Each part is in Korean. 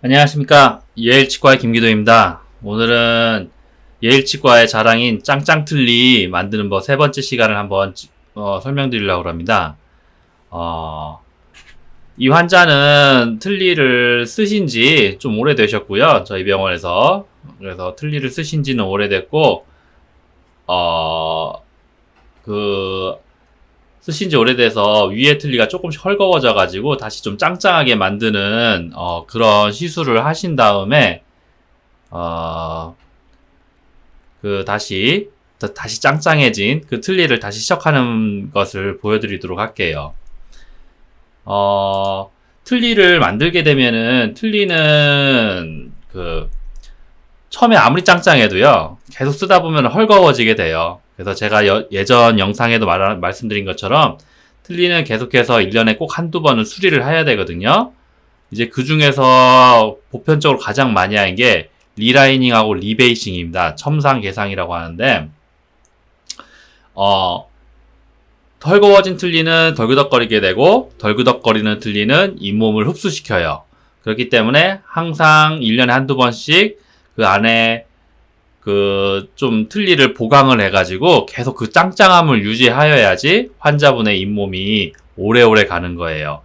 안녕하십니까. 예일치과의 김기도입니다. 오늘은 예일치과의 자랑인 짱짱틀리 만드는 법 세 번째 시간을 한번 설명드리려고 합니다. 이 환자는 틀니를 쓰신 지 좀 오래되셨고요. 저희 병원에서. 그래서 틀니를 쓰신 지는 오래됐고, 쓰신 지 오래돼서 위에 틀니가 조금씩 헐거워져가지고 다시 좀 짱짱하게 만드는, 그런 시술을 하신 다음에, 다시 짱짱해진 그 틀니를 다시 시작하는 것을 보여드리도록 할게요. 틀니를 만들게 되면은, 틀니는, 처음에 아무리 짱짱해도요, 계속 쓰다 보면 헐거워지게 돼요. 그래서 제가 예전 영상에도 말씀드린 것처럼, 틀니는 계속해서 1년에 꼭 한두 번은 수리를 해야 되거든요. 이제 그 중에서 보편적으로 가장 많이 하는 게, 리라이닝하고 리베이싱입니다. 첨상 개상이라고 하는데, 헐거워진 틀니는 덜그덕거리게 되고, 덜그덕거리는 틀니는 잇몸을 흡수시켜요. 그렇기 때문에 항상 1년에 한두 번씩 그 안에 좀 틀니를 보강을 해가지고 계속 그 짱짱함을 유지하여야지 환자분의 잇몸이 오래오래 가는 거예요.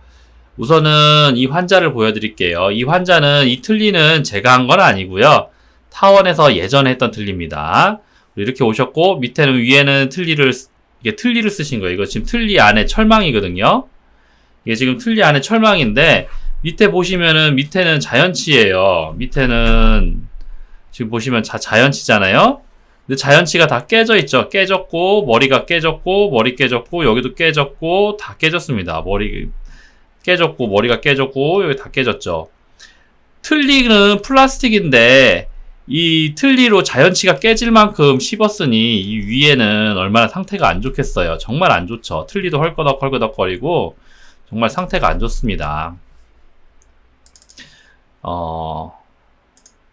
우선은 이 환자를 보여드릴게요. 이 환자는 이 틀니는 제가 한 건 아니고요. 타원에서 예전에 했던 틀니입니다. 이렇게 오셨고 밑에는 위에는 이게 틀니를 쓰신 거예요. 이거 지금 틀니 안에 철망이거든요. 이게 지금 틀니 안에 철망인데 밑에 보시면은 밑에는 자연치예요. 밑에는 지금 보시면 자연치잖아요. 근데 자연치가 다 깨져 있죠. 깨졌고 머리가 깨졌고 머리 깨졌고 여기도 깨졌고 다 깨졌습니다. 머리 깨졌고 머리가 깨졌고 여기 다 깨졌죠. 틀니는 플라스틱인데 이 틀니로 자연치가 깨질 만큼 씹었으니 이 위에는 얼마나 상태가 안 좋겠어요. 정말 안 좋죠. 틀니도 헐거덕거리고 정말 상태가 안 좋습니다.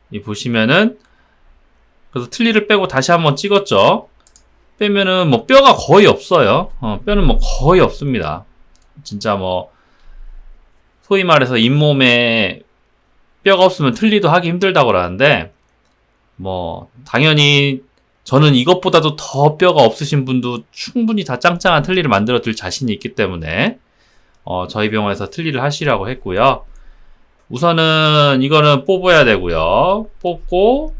이 보시면은 그래서 틀니를 빼고 다시 한번 찍었죠. 빼면은 뭐 뼈가 거의 없어요. 뼈는 뭐 거의 없습니다. 진짜 뭐 소위 말해서 잇몸에 뼈가 없으면 틀니도 하기 힘들다고 그러는데 뭐 당연히 저는 이것보다도 더 뼈가 없으신 분도 충분히 다 짱짱한 틀니를 만들어 드릴 자신이 있기 때문에 저희 병원에서 틀니를 하시라고 했고요. 우선은 이거는 뽑아야 되고요. 뽑고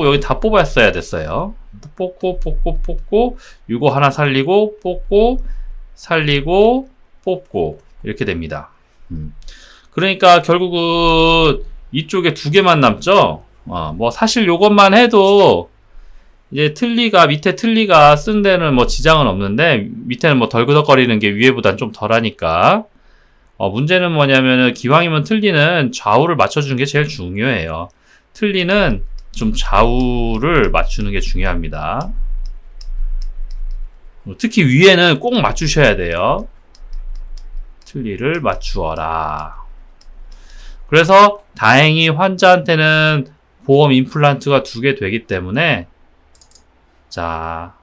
여기 다 뽑았어야 됐어요. 뽑고 이거 하나 살리고 뽑고 살리고 뽑고 이렇게 됩니다. 그러니까 결국은 이쪽에 두 개만 남죠. 뭐 사실 요것만 해도 이제 밑에 틀니가 쓴 데는 뭐 지장은 없는데 밑에는 뭐 덜그덕거리는 게 위에보단 좀 덜하니까 문제는 뭐냐면은 기왕이면 틀니는 좌우를 맞춰주는 게 제일 중요해요. 틀니는 좀 좌우를 맞추는 게 중요합니다. 특히 위에는 꼭 맞추셔야 돼요. 틀니를 맞추어라. 그래서 다행히 환자한테는 보험 임플란트가 2개 되기 때문에 자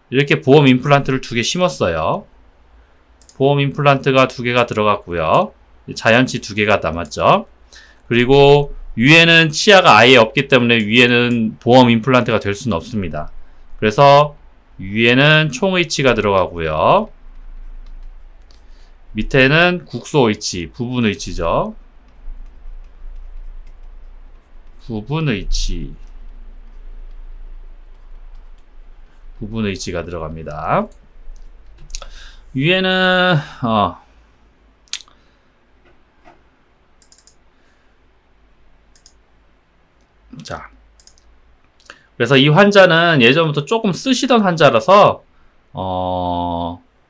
이렇게 보험 임플란트를 2개 심었어요. 보험 임플란트가 2개가 들어갔고요. 자연치 2개가 남았죠. 그리고 위에는 치아가 아예 없기 때문에 위에는 보험 임플란트가 될 수는 없습니다. 그래서 위에는 총의치가 들어가고요. 밑에는 국소의치, 부분의치죠. 부분의치가 들어갑니다. 위에는 자 그래서 이 환자는 예전부터 조금 쓰시던 환자라서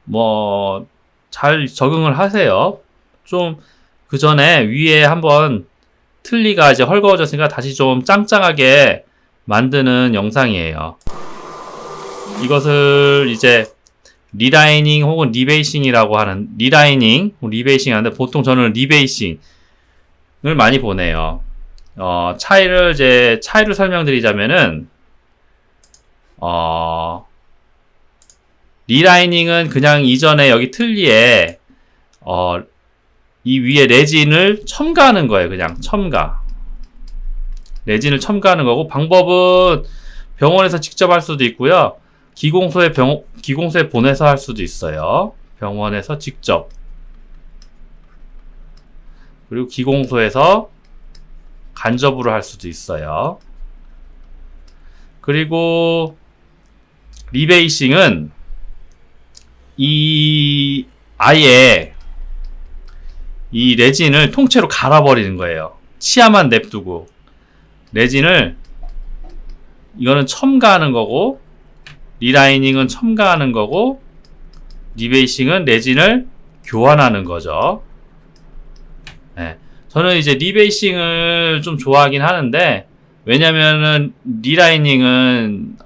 뭐 잘 적응을 하세요. 좀 그 전에 위에 한번 틀니가 이제 헐거워졌으니까 다시 좀 짱짱하게 만드는 영상이에요. 이것을 이제 리라이닝 혹은 리베이싱이라고 하는 리라이닝, 리베이싱 하는데 보통 저는 리베이싱을 많이 보내요. 차이를 설명드리자면은 리라이닝은 그냥 이전에 여기 틀니에 이 위에 레진을 첨가하는 거예요. 그냥 첨가. 레진을 첨가하는 거고, 방법은 병원에서 직접 할 수도 있고요. 기공소에 보내서 할 수도 있어요. 병원에서 직접. 그리고 기공소에서 간접으로 할 수도 있어요. 그리고 리베이싱은 아예 이 레진을 통째로 갈아버리는 거예요. 치아만 냅두고. 레진을, 이거는 첨가하는 거고, 리라이닝은 첨가하는 거고, 리베이싱은 레진을 교환하는 거죠. 네. 저는 이제 리베이싱을 좀 좋아하긴 하는데, 왜냐면은 리라이닝은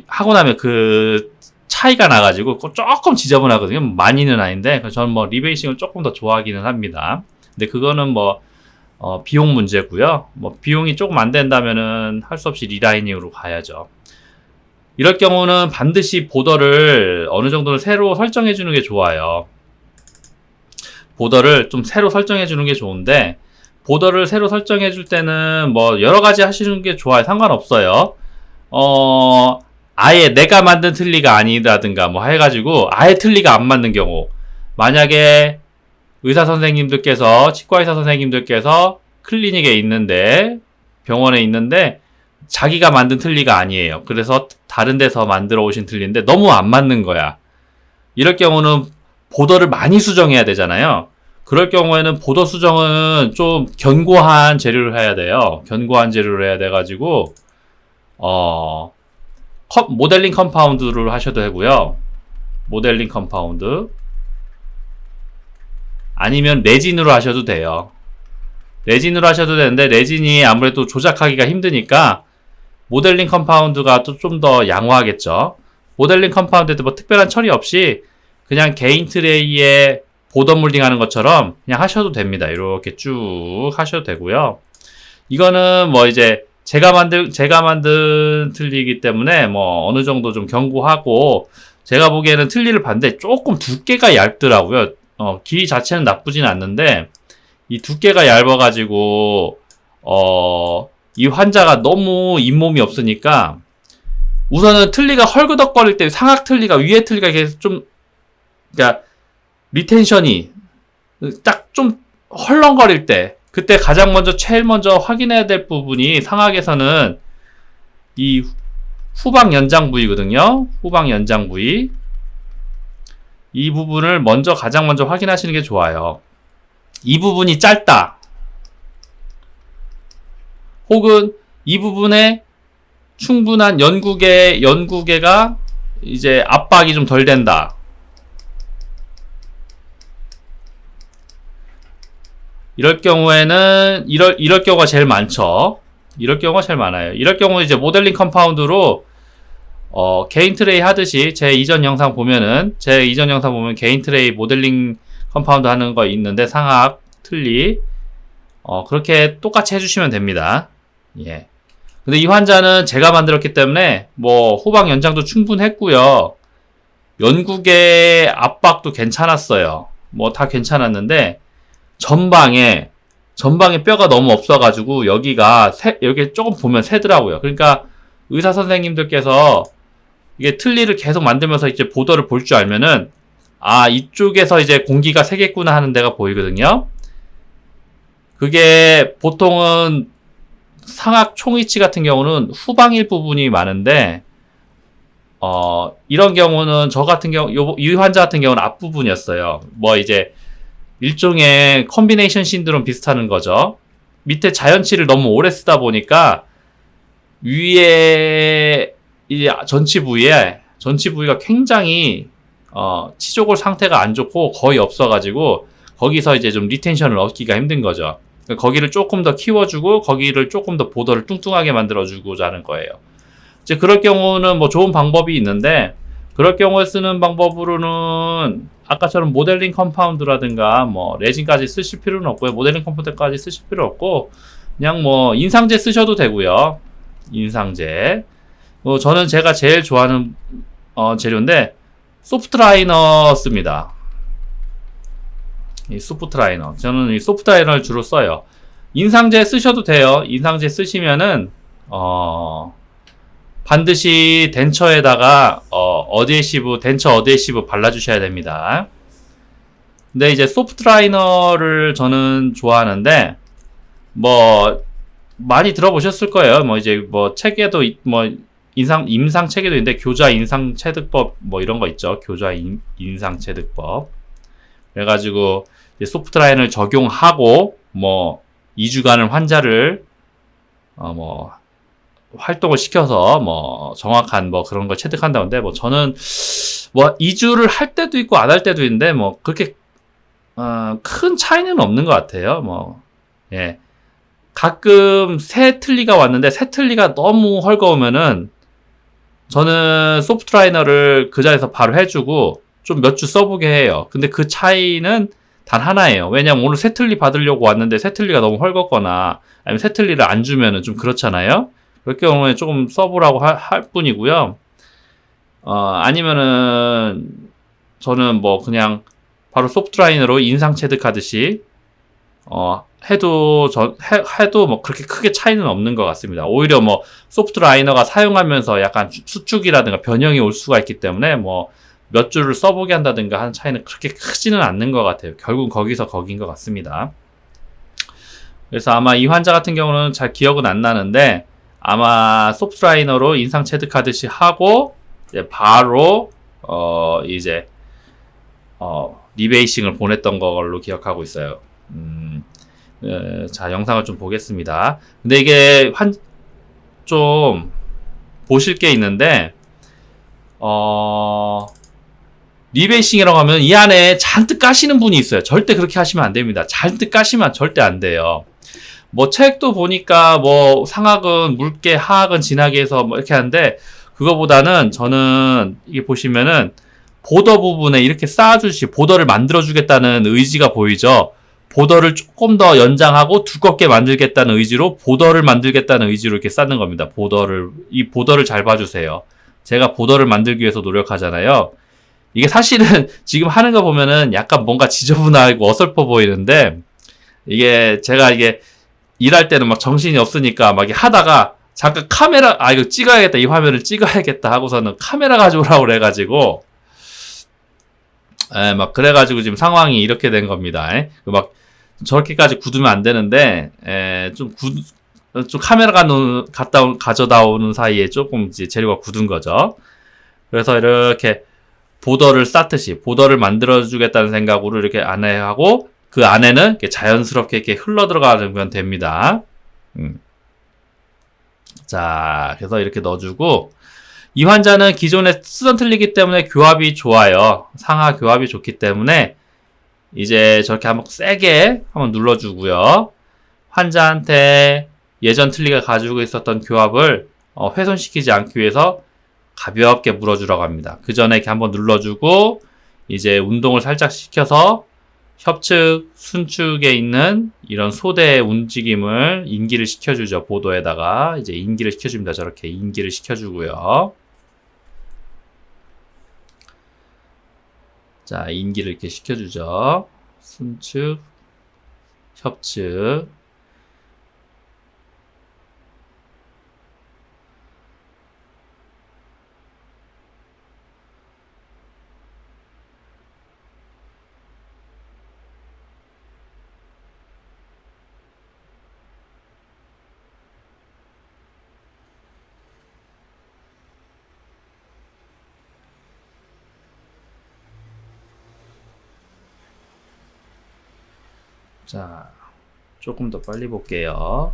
하고 나면 그 차이가 나가지고 조금 지저분하거든요. 많이는 아닌데, 저는 뭐 리베이싱을 조금 더 좋아하기는 합니다. 근데 그거는 뭐 비용 문제고요. 뭐 비용이 조금 안 된다면은 할 수 없이 리라이닝으로 가야죠. 이럴 경우는 반드시 보더를 어느 정도는 새로 설정해 주는 게 좋아요. 보더를 좀 새로 설정해 주는 게 좋은데, 보더를 새로 설정해 줄 때는 뭐 여러 가지 하시는 게 좋아요. 상관없어요. 아예 내가 만든 틀니가 아니라든가 뭐 해가지고 아예 틀니가 안 맞는 경우, 만약에 의사 선생님들께서, 치과 의사 선생님들께서 클리닉에 있는데, 병원에 있는데 자기가 만든 틀니가 아니에요. 그래서 다른 데서 만들어 오신 틀니인데 너무 안 맞는 거야. 이럴 경우는 보더를 많이 수정해야 되잖아요. 그럴 경우에는 보더 수정은 좀 견고한 재료를 해야 돼요. 견고한 재료를 해야 돼가지고 모델링 컴파운드를 하셔도 되고요. 모델링 컴파운드, 아니면 레진으로 하셔도 돼요. 레진으로 하셔도 되는데, 레진이 아무래도 조작하기가 힘드니까 모델링 컴파운드가 또 좀 더 양호하겠죠. 모델링 컴파운드에도 뭐 특별한 처리 없이 그냥 개인 트레이에 보더 몰딩 하는 것처럼 그냥 하셔도 됩니다. 이렇게 쭉 하셔도 되고요. 이거는 뭐 이제 제가 만든 틀니이기 때문에 뭐 어느 정도 좀 견고하고, 제가 보기에는 틀니를 봤는데 조금 두께가 얇더라고요. 길이 자체는 나쁘진 않는데 이 두께가 얇아가지고 이 환자가 너무 잇몸이 없으니까, 우선은 틀니가 헐그덕거릴 때 상악 틀니가, 위에 틀니가 계속 좀, 그러니까 리텐션이 딱 좀 헐렁거릴 때, 그때 가장 먼저 제일 먼저 확인해야 될 부분이 상악에서는 이 후방 연장 부위거든요. 후방 연장 부위. 이 부분을 가장 먼저 확인하시는 게 좋아요. 이 부분이 짧다, 혹은 이 부분에 충분한 연구개가 이제 압박이 좀 덜 된다. 이럴 경우에는 이럴 경우가 제일 많죠. 이럴 경우가 제일 많아요. 이럴 경우 이제 모델링 컴파운드로 개인 트레이 하듯이, 제 이전 영상 보면 개인 트레이 모델링 컴파운드 하는 거 있는데, 상악, 틀니 그렇게 똑같이 해주시면 됩니다. 예. 근데 이 환자는 제가 만들었기 때문에 뭐 후방 연장도 충분했고요. 연구개 압박도 괜찮았어요. 뭐 다 괜찮았는데 전방에 뼈가 너무 없어가지고 여기 조금 보면 새더라고요. 그러니까 의사 선생님들께서 이게 틀니를 계속 만들면서 이제 보더를 볼 줄 알면은, 이쪽에서 이제 공기가 새겠구나 하는 데가 보이거든요. 그게 보통은 상악 총위치 같은 경우는 후방일 부분이 많은데, 이런 경우는 이 환자 같은 경우는 앞부분이었어요. 뭐 이제 일종의 컴비네이션 신드롬 비슷한 거죠. 밑에 자연치를 너무 오래 쓰다 보니까 위에 이 전치 부위가 굉장히 치조골 상태가 안 좋고 거의 없어가지고 거기서 이제 좀 리텐션을 얻기가 힘든 거죠. 거기를 조금 더 키워주고 거기를 조금 더 보더를 뚱뚱하게 만들어주고자 하는 거예요. 이제 그럴 경우는 뭐 좋은 방법이 있는데, 그럴 경우에 쓰는 방법으로는 아까처럼 모델링 컴파운드라든가 뭐 레진까지 쓰실 필요는 없고요. 모델링 컴파운드까지 쓰실 필요 없고, 그냥 뭐 인상제 쓰셔도 되고요. 인상제. 저는 제가 제일 좋아하는 재료인데 소프트 라이너 씁니다. 이 소프트라이너. 저는 이 소프트라이너를 주로 써요. 인상제 쓰셔도 돼요. 인상제 쓰시면은 반드시 덴처에다가 덴처 어드헤시브 발라주셔야 됩니다. 근데 이제 소프트라이너를 저는 좋아하는데 뭐 많이 들어보셨을 거예요. 뭐 이제 뭐 책에도 뭐 임상 책에도 있는데 교자 인상 체득법 뭐 이런 거 있죠. 교자 인상 체득법. 그래가지고 이제 소프트라인을 적용하고 뭐 2주간을 환자를 뭐 활동을 시켜서 뭐 정확한 뭐 그런 걸 체득한다는데 뭐 저는 뭐 2주를 할 때도 있고 안 할 때도 있는데 뭐 그렇게 큰 차이는 없는 것 같아요. 뭐 예. 가끔 새 틀니가 왔는데 새 틀니가 너무 헐거우면은 저는 소프트라이너를 그 자리에서 바로 해주고 좀 몇 주 써보게 해요. 근데 그 차이는 단 하나예요. 왜냐면 오늘 새 틀니 받으려고 왔는데 새 틀니가 너무 헐겁거나 아니면 새 틀니를 안 주면은 좀 그렇잖아요. 그럴 경우에 조금 써보라고 할 뿐이고요. 아니면은 저는 뭐 그냥 바로 소프트라이너로 인상 체득하듯이 해도 뭐 그렇게 크게 차이는 없는 것 같습니다. 오히려 뭐 소프트라이너가 사용하면서 약간 수축이라든가 변형이 올 수가 있기 때문에 뭐 몇 줄을 써보게 한다든가 하는 차이는 그렇게 크지는 않는 것 같아요. 결국 거기서 거긴 것 같습니다. 그래서 아마 이 환자 같은 경우는 잘 기억은 안 나는데 아마 소프트라이너로 인상 체득하듯이 하고 이제 바로 리베이싱을 보냈던 걸로 기억하고 있어요. 자, 영상을 좀 보겠습니다. 근데 이게 좀 보실 게 있는데 리베이싱이라고 하면 이 안에 잔뜩 까시는 분이 있어요. 절대 그렇게 하시면 안 됩니다. 잔뜩 까시면 절대 안 돼요. 뭐 책도 보니까 뭐 상악은 묽게 하악은 진하게 해서 뭐 이렇게 하는데 그거보다는 저는 이게 보시면은 보더 부분에 이렇게 쌓아주시 보더를 만들어주겠다는 의지가 보이죠. 보더를 조금 더 연장하고 두껍게 만들겠다는 의지로 보더를 만들겠다는 의지로 이렇게 쌓는 겁니다. 이 보더를 잘 봐주세요. 제가 보더를 만들기 위해서 노력하잖아요. 이게 사실은 지금 하는 거 보면은 약간 뭔가 지저분하고 어설퍼 보이는데 제가 일할 때는 막 정신이 없으니까 막 하다가 잠깐 이거 찍어야겠다. 이 화면을 찍어야겠다 하고서는 카메라 가져오라고 그래가지고 막 그래가지고 지금 상황이 이렇게 된 겁니다. 막 저렇게까지 굳으면 안 되는데 좀 카메라가 가져다 오는 사이에 조금 이제 재료가 굳은 거죠. 그래서 이렇게 보더를 쌓듯이 보더를 만들어주겠다는 생각으로 이렇게 안에 하고 그 안에는 이렇게 자연스럽게 이렇게 흘러 들어가면 됩니다. 자, 그래서 이렇게 넣어주고 이 환자는 기존에 쓰던 틀니기 때문에 교합이 좋아요. 상하 교합이 좋기 때문에 이제 저렇게 한번 세게 한번 눌러주고요. 환자한테 예전 틀니가 가지고 있었던 교합을 훼손시키지 않기 위해서 가볍게 물어주라고 합니다. 그 전에 이렇게 한번 눌러주고 이제 운동을 살짝 시켜서 협측, 순축에 있는 이런 소대의 움직임을 인기를 시켜주죠. 보도에다가 이제 인기를 시켜줍니다. 저렇게 인기를 시켜주고요. 자, 인기를 이렇게 시켜주죠. 순축, 협측. 자, 조금 더 빨리 볼게요.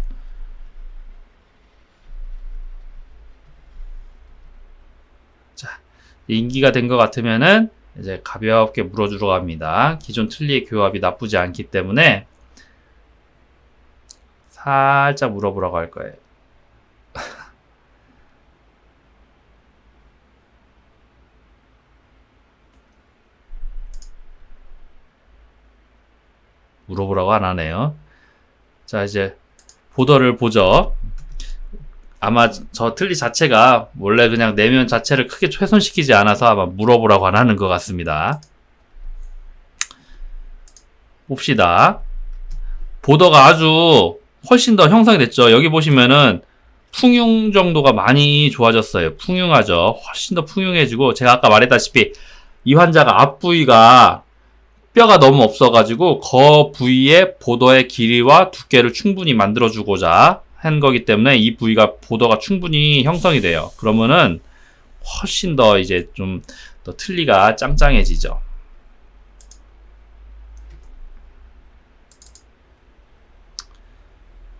자, 인기가 된 것 같으면은 이제 가볍게 물어주러 갑니다. 기존 틀니의 교합이 나쁘지 않기 때문에 살짝 물어보라고 할 거예요. 물어보라고 안 하네요. 자, 이제 보더를 보죠. 아마 저 틀니 자체가 원래 그냥 내면 자체를 크게 훼손시키지 않아서 아마 물어보라고 안 하는 것 같습니다. 봅시다. 보더가 아주 훨씬 더 형성이 됐죠. 여기 보시면은 풍용 정도가 많이 좋아졌어요. 풍용하죠. 훨씬 더 풍용해지고, 제가 아까 말했다시피 이 환자가 앞 부위가 뼈가 너무 없어가지고 그 부위에 보더의 길이와 두께를 충분히 만들어주고자 한 거기 때문에 이 부위가 보더가 충분히 형성이 돼요. 그러면은 훨씬 더 이제 좀 더 틀니가 짱짱해지죠.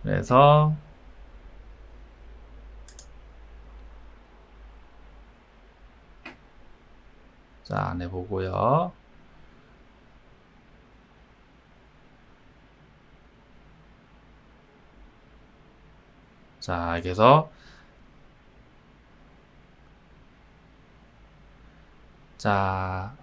그래서 자, 안에 보고요. 자, 그래서 자,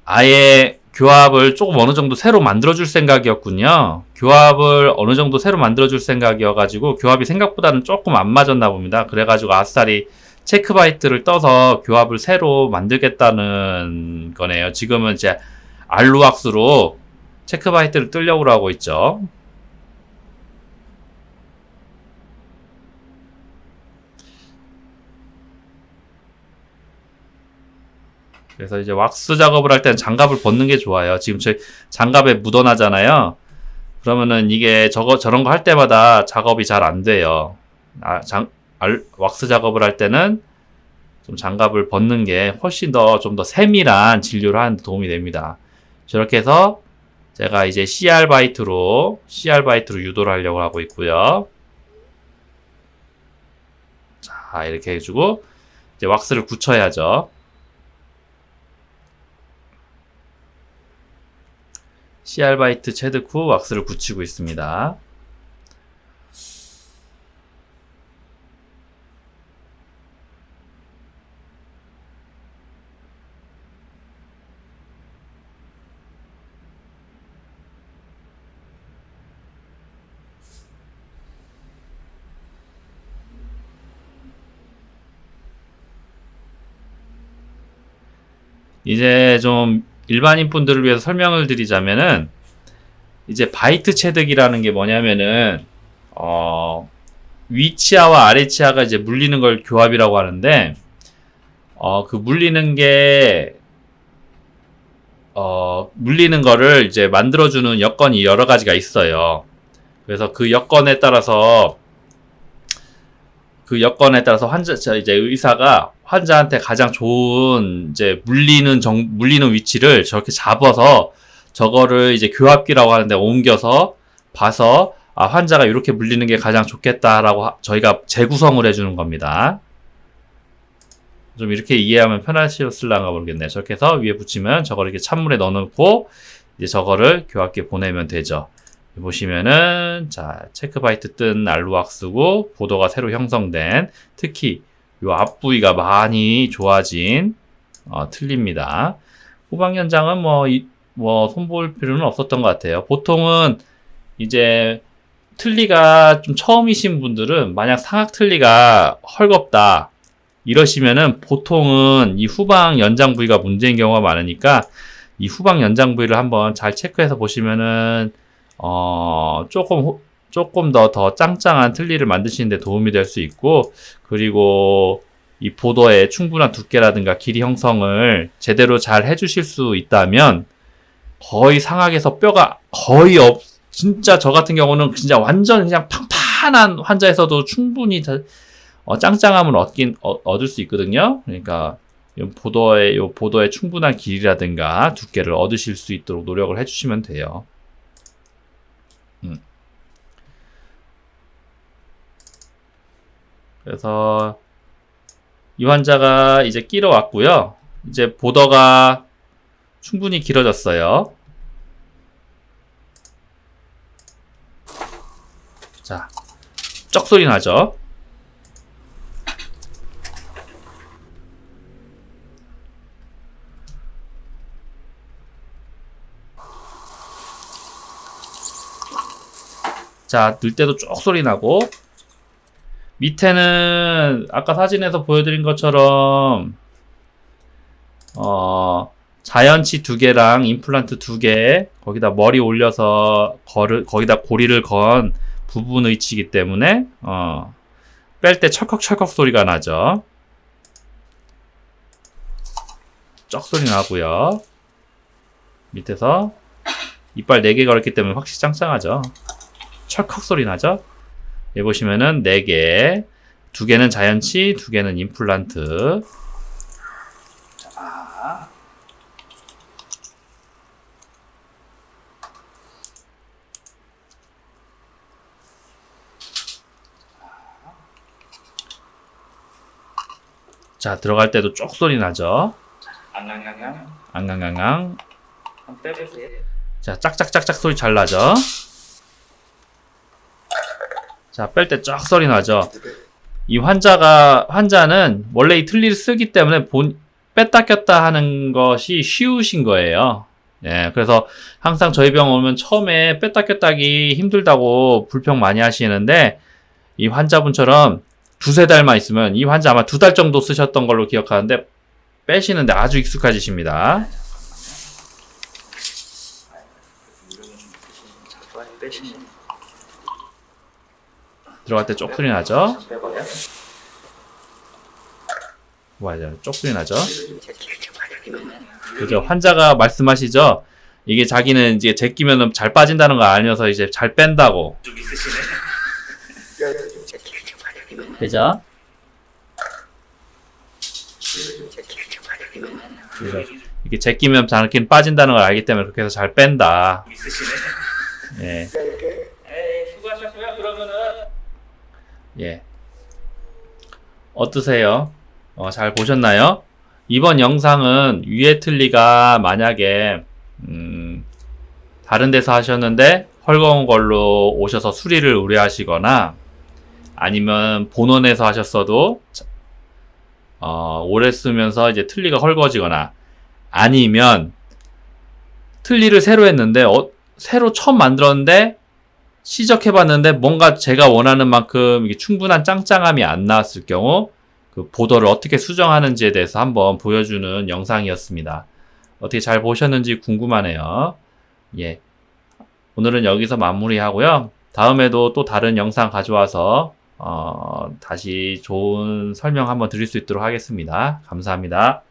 아예 교합을 조금 어느 정도 새로 만들어줄 생각이었군요. 교합을 어느 정도 새로 만들어줄 생각이어가지고 교합이 생각보다는 조금 안 맞았나 봅니다. 그래가지고 아싸리 체크바이트를 떠서 교합을 새로 만들겠다는 거네요. 지금은 이제 알루왁스로 체크바이트를 뜨려고 하고 있죠. 그래서 이제 왁스 작업을 할 때는 장갑을 벗는 게 좋아요. 지금 저희 장갑에 묻어나잖아요. 그러면은 이게 저런 거 할 때마다 작업이 잘 안 돼요. 왁스 작업을 할 때는 좀 장갑을 벗는 게 훨씬 더 좀 더 세밀한 진료를 하는 데 도움이 됩니다. 저렇게 해서 제가 이제 CR 바이트로 유도를 하려고 하고 있고요. 자, 이렇게 해주고 이제 왁스를 굳혀야죠. CR 바이트 체득 후 왁스를 붙이고 있습니다. 이제 좀 일반인 분들을 위해서 설명을 드리자면은 이제 바이트 체득이라는 게 뭐냐면은 위 치아와 아래 치아가 이제 물리는 걸 교합이라고 하는데 그 물리는 거를 이제 만들어주는 여건이 여러 가지가 있어요. 그래서 그 여건에 따라서 이제 의사가 환자한테 가장 좋은 이제 물리는 위치를 저렇게 잡아서 저거를 이제 교합기라고 하는데 옮겨서 봐서 환자가 이렇게 물리는 게 가장 좋겠다라고 저희가 재구성을 해주는 겁니다. 좀 이렇게 이해하면 편하실랑가 모르겠네요. 저렇게 해서 위에 붙이면 저거를 이렇게 찬물에 넣어놓고 이제 저거를 교합기에 보내면 되죠. 보시면은 자, 체크바이트 뜬 알루왁스고 보더가 새로 형성된, 특히 요 앞부위가 많이 좋아진 틀니입니다. 후방 연장은 뭐 손볼 필요는 없었던 것 같아요. 보통은 이제 틀니가 좀 처음이신 분들은 만약 상악 틀니가 헐겁다 이러시면은 보통은 이 후방 연장 부위가 문제인 경우가 많으니까 이 후방 연장 부위를 한번 잘 체크해서 보시면은 조금 더 짱짱한 틀니를 만드시는 데 도움이 될 수 있고, 그리고 이 보더의 충분한 두께라든가 길이 형성을 제대로 잘 해주실 수 있다면 거의 상악에서 뼈가 거의 진짜 저 같은 경우는 진짜 완전 그냥 평탄한 환자에서도 충분히 짱짱함을 얻을 수 있거든요. 그러니까 보더의 충분한 길이라든가 두께를 얻으실 수 있도록 노력을 해주시면 돼요. 그래서 이 환자가 이제 끼러 왔고요. 이제 보더가 충분히 길어졌어요. 자, 쩍 소리 나죠? 자, 늘 때도 쭉 소리 나고, 밑에는 아까 사진에서 보여드린 것처럼 자연치 2개랑 임플란트 2개, 거기다 머리 올려서 거기다 고리를 건 부분 위치이기 때문에 뺄 때 철컥철컥 소리가 나죠. 쩍 소리 나고요. 밑에서 이빨 4개 걸었기 때문에 확실히 짱짱하죠. 철컥 소리 나죠. 여기 보시면은 4개, 2개는 자연치, 2개는 임플란트. 자, 들어갈 때도 쪽 소리 나죠. 앙앙앙앙. 자, 짝짝짝짝 소리 잘 나죠. 자, 뺄 때 쫙 소리 나죠. 이 환자는 원래 이 틀니를 쓰기 때문에 뺐다 꼈다 하는 것이 쉬우신 거예요. 예, 그래서 항상 저희 병 오면 처음에 뺐다 꼈다 하기 힘들다고 불평 많이 하시는데, 이 환자분처럼 2~3달만 있으면, 이 환자 아마 2달 정도 쓰셨던 걸로 기억하는데 빼시는데 아주 익숙해지십니다. 들어갈 때 쪽소리 나죠? 맞아요. 쪽소리 나죠? 그죠? 환자가 말씀하시죠? 이게 자기는 이제 제끼면 잘 빠진다는 거 알면서 이제 잘 뺀다고. 그죠? 이렇게 제끼면 잘긴 빠진다는 걸 알기 때문에 그렇게 해서 잘 뺀다. 예. 수고하셨고요. 그러면은 예. 어떠세요? 잘 보셨나요? 이번 영상은 위에 틀니가 만약에 다른 데서 하셨는데 헐거운 걸로 오셔서 수리를 의뢰하시거나, 아니면 본원에서 하셨어도 오래 쓰면서 이제 틀니가 헐거워지거나, 아니면 틀니를 새로 했는데 새로 처음 만들었는데 시적해봤는데 뭔가 제가 원하는 만큼 이게 충분한 짱짱함이 안 나왔을 경우, 그 보더를 어떻게 수정하는지에 대해서 한번 보여주는 영상이었습니다. 어떻게 잘 보셨는지 궁금하네요. 예. 오늘은 여기서 마무리하고요. 다음에도 또 다른 영상 가져와서 다시 좋은 설명 한번 드릴 수 있도록 하겠습니다. 감사합니다.